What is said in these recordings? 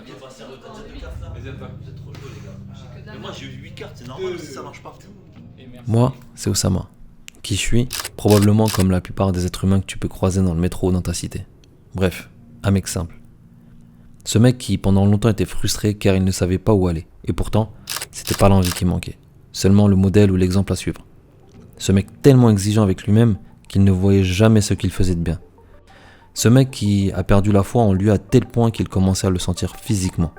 T'es pas sérieux, t'as déjà 2 cartes là? Vous êtes trop chaud les gars. Mais moi j'ai eu 8 cartes, c'est normal si ça marche pas. Moi, c'est Osama. Qui je suis, probablement comme la plupart des êtres humains que tu peux croiser dans le métro ou dans ta cité. Bref, un mec simple. Ce mec qui pendant longtemps était frustré car il ne savait pas où aller. Et pourtant, c'était pas l'envie qui manquait, seulement le modèle ou l'exemple à suivre. Ce mec tellement exigeant avec lui-même qu'il ne voyait jamais ce qu'il faisait de bien. Ce mec qui a perdu la foi en lui à tel point qu'il commençait à le sentir physiquement.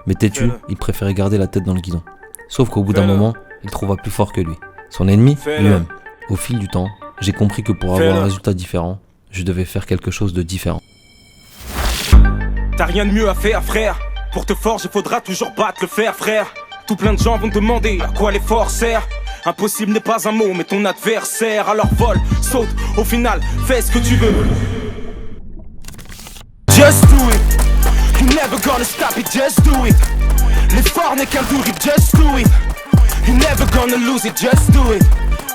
Mais têtu, il préférait garder la tête dans le guidon. Sauf qu'au bout d'un moment, il trouva plus fort que lui. Son ennemi, lui-même. Au fil du temps, j'ai compris que pour avoir un résultat différent, je devais faire quelque chose de différent. T'as rien de mieux à faire, frère. Pour te forger, faudra toujours battre le fer, frère. Tout plein de gens vont te demander à quoi l'effort sert. Impossible n'est pas un mot, mais ton adversaire. Alors vole, saute, au final, fais ce que tu veux. Just do it. You never gonna stop it, just do it. L'effort n'est qu'un tour, just do it. You never gonna lose it, just do it.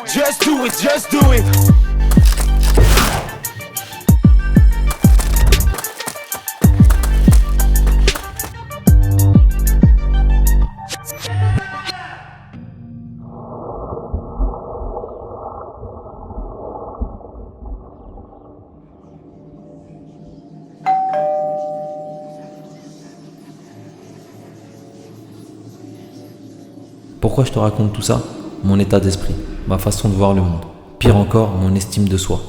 Just do it, just do it. Pourquoi je te raconte tout ça ? Mon état d'esprit, ma façon de voir le monde. Pire encore, mon estime de soi.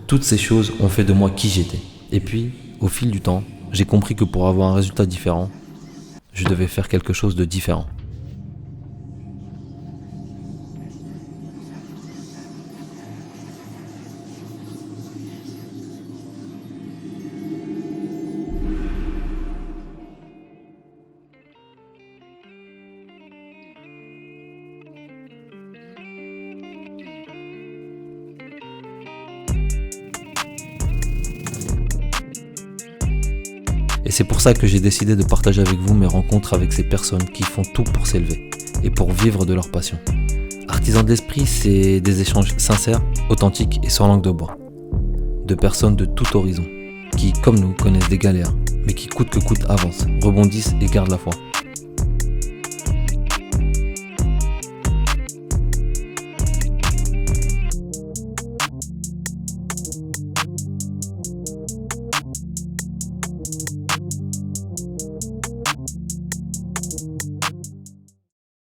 Toutes ces choses ont fait de moi qui j'étais. Et puis, au fil du temps, j'ai compris que pour avoir un résultat différent, je devais faire quelque chose de différent. Et c'est pour ça que j'ai décidé de partager avec vous mes rencontres avec ces personnes qui font tout pour s'élever et pour vivre de leur passion. Artisans de l'esprit, c'est des échanges sincères, authentiques et sans langue de bois. De personnes de tout horizon, qui, comme nous, connaissent des galères, mais qui coûte que coûte avancent, rebondissent et gardent la foi.